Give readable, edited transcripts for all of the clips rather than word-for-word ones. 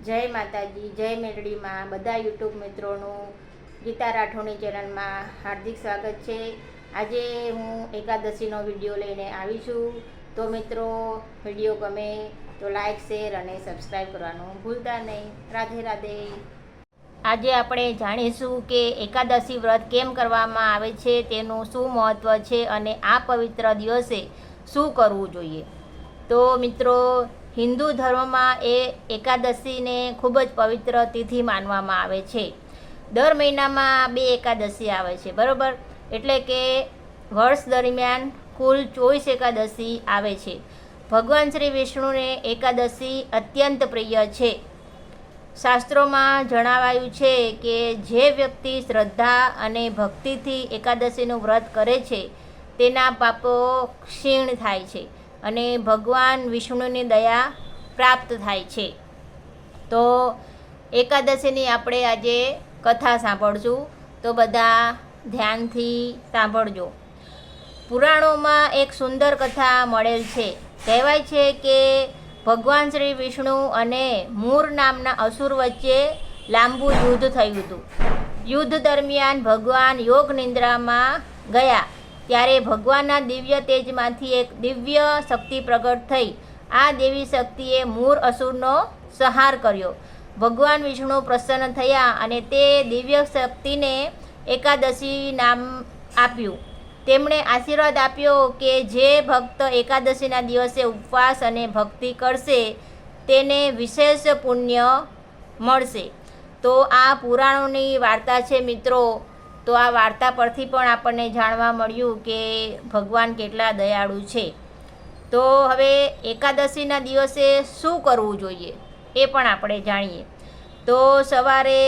જય માતાજી, જય મેલડીમાં બધા યુટ્યુબ મિત્રોનું ગીતા રાઠોડની ચેનલમાં હાર્દિક સ્વાગત છે। આજે હું એકાદશીનો વિડીયો લઈને આવી છું। તો મિત્રો, વિડીયો ગમે તો લાઈક, શેર અને સબસ્ક્રાઈબ કરવાનું ભૂલતા નહીં। રાધે રાધે। આજે આપણે જાણીશું કે એકાદશી વ્રત કેમ કરવામાં આવે છે, તેનું શું મહત્ત્વ છે અને આ પવિત્ર દિવસે શું કરવું જોઈએ। તો મિત્રો, હિન્દુ ધર્મમાં એકાદશીને ખૂબ જ પવિત્ર તિથિ માનવામાં આવે છે। દર મહિનામાં 2 એકાદશી આવે છે, બરાબર। એટલે કે વર્ષ દરમિયાન કુલ 24 એકાદશી આવે છે। ભગવાન શ્રી વિષ્ણુને એકાદશી અત્યંત પ્રિય છે। શાસ્ત્રોમાં જણાવાયું છે કે જે વ્યક્તિ શ્રદ્ધા અને ભક્તિથી એકાદશીનું વ્રત કરે છે તેના પાપો ક્ષીણ થાય છે અને ભગવાન વિષ્ણુની દયા પ્રાપ્ત થાય છે। તો એકાદશીની આપણે આજે કથા સાંભળશું, તો બધા ધ્યાનથી સાંભળજો। પુરાણોમાં એક સુંદર કથા મળેલ છે। કહેવાય છે કે ભગવાન શ્રી વિષ્ણુ અને મૂર નામના અસુર વચ્ચે લાંબુ યુદ્ધ થયું હતું। યુદ્ધ દરમિયાન ભગવાન યોગ નિંદ્રામાં ગયા ત્યારે ભગવાનના દિવ્ય તેજમાંથી એક દિવ્ય શક્તિ પ્રગટ થઈ। આ દેવી શક્તિએ મૂર અસુરનો સંહાર કર્યો। ભગવાન વિષ્ણુ પ્રસન્ન થયા અને તે દિવ્ય શક્તિને એકાદશી નામ આપ્યું। તેમણે આશીર્વાદ આપ્યો કે જે ભક્ત એકાદશીના દિવસે ઉપવાસ અને ભક્તિ કરશે તેને વિશેષ પુણ્ય મળશે। તો આ પુરાણોની વાર્તા છે મિત્રો। તો આ વાર્તા પરથી પણ આપણને જાણવા મળ્યું કે ભગવાન કેટલા દયાળુ છે। તો હવે એકાદશીના દિવસે શું કરવું જોઈએ એ પણ આપણે જાણીએ। તો સવારે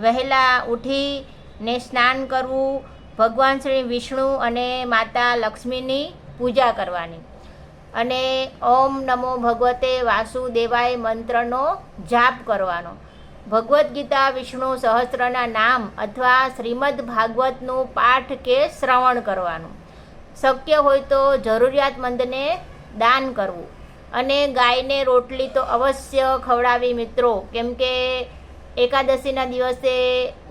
વહેલા ઉઠીને સ્નાન કરવું, ભગવાન શ્રી વિષ્ણુ અને માતા લક્ષ્મીની પૂજા કરવાની અને ઓમ નમો ભગવતે વાસુદેવાય મંત્રનો જાપ કરવાનો। ભગવદ્ ગીતા, વિષ્ણુ સહસ્ત્રના નામ અથવા શ્રીમદ ભાગવતનું પાઠ કે શ્રવણ કરવાનું। શક્ય હોય તો જરૂરિયાતમંદને દાન કરવું અને ગાયને રોટલી તો અવશ્ય ખવડાવી મિત્રો, કેમ કે એકાદશીના દિવસે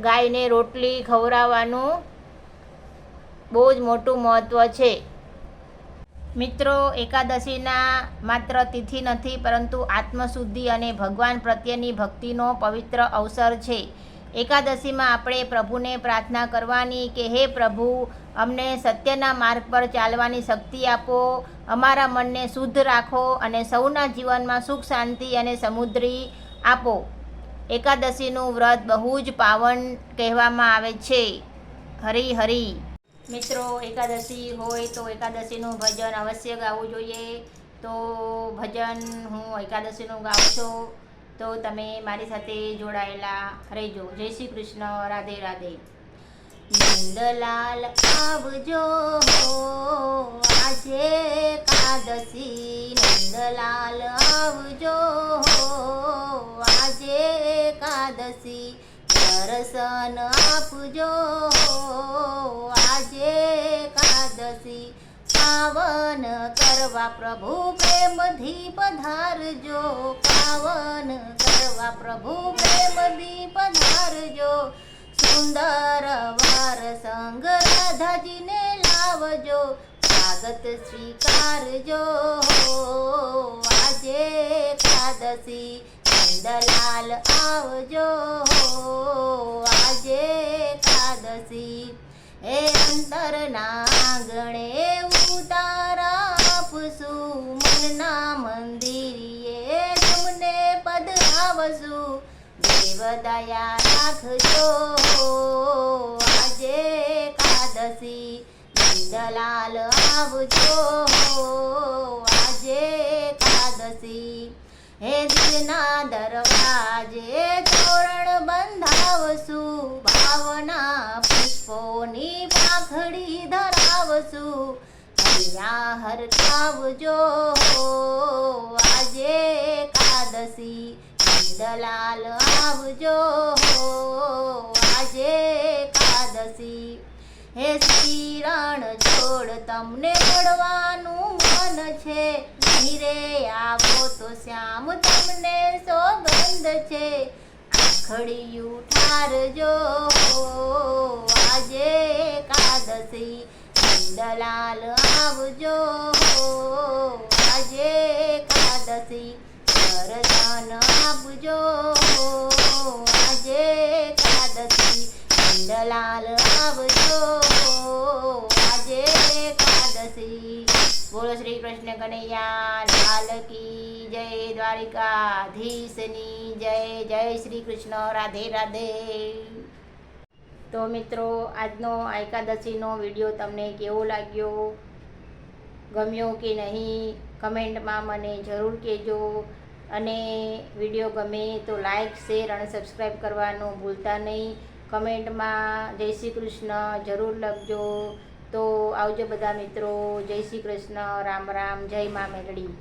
ગાયને રોટલી ખવડાવવાનું બહુ જ મોટું મહત્ત્વ છે મિત્રો। એકાદશીના માત્ર તિથિ નથી, પરંતુ આત્મશુદ્ધિ અને ભગવાન પ્રત્યેની ભક્તિનો પવિત્ર અવસર છે। એકાદશીમાં આપણે પ્રભુને પ્રાર્થના કરવાની કે હે પ્રભુ, અમને સત્યના માર્ગ પર ચાલવાની શક્તિ આપો, અમારા મનને શુદ્ધ રાખો અને સૌના જીવનમાં સુખ, શાંતિ અને સમૃદ્ધિ આપો। એકાદશીનું વ્રત બહુ જ પાવન કહેવામાં આવે છે। હરિ હરિ મિત્રો, એકાદશી હોય તો એકાદશીનું ભજન અવશ્ય ગાવું જોઈએ। તો ભજન હું એકાદશીનું ગાઉં છું, તો તમે મારી સાથે જોડાયેલા રહેજો। જય શ્રી કૃષ્ણ, રાધે રાધે। નંદલાલ આવજો આજે એકાદશી, નંદલાલ આવજો આજે એકાદશી, દર્શન આપજો આજે એકાદશી, પાવન કરવા પ્રભુ પ્રેમથી પધારજો, પાવન કરવા પ્રભુ પ્રેમથી પધારજો, સુંદર વાર સંગ રાધાજીને લાવજો, સ્વાગત સ્વીકારજો આજે એકાદશી, નંદલાલ આવજો આજે એકાદશી, એ અંતરના આંગણે ઉતારા આપશું, મનના મંદિરે તમને પધરાવશું, દેવ દયા રાખજો આજે એકાદશી, નંદલાલ આવજો આજે એકાદશી, હે દિલના દરવાજે તોરણ બંધાવશું, ભાવના પુષ્પોની પાંખડી ધરાવશું, અહીંયા હરખાવજો આજે એકાદશી, નંદલાલ આવજો આજે એકાદશી, હે શ્રી રણ છોડ તમને મળવાનું મન છે, ધીરે આવો તો શ્યામ તમને સોગંદ બંધ છે, આખડિયું ઠારજો આજે એકાદશી, નંદલાલ આવજો આજે એકાદશી, દર્શન આપજો આજે એકાદશી, નંદલાલ આવજો આજે એકાદશી। બોલો શ્રી કૃષ્ણ કનૈયા લાલ કી જય, દ્વારિકાધીશની જય। જય શ્રી કૃષ્ણ, રાધે રાધે। તો મિત્રો, આજનો એકાદશીનો વિડીયો તમને કેવો લાગ્યો, ગમ્યો કે નહીં, કમેન્ટમાં મને જરૂર કહેજો। અને વિડીયો ગમે તો લાઈક, શેર અને સબસ્ક્રાઈબ કરવાનું ભૂલતા નહીં। કમેન્ટમાં જય શ્રી કૃષ્ણ જરૂર લખજો। તો આવજો બધા મિત્રો, જય શ્રી કૃષ્ણ, રામ રામ, જય મા મેલડી।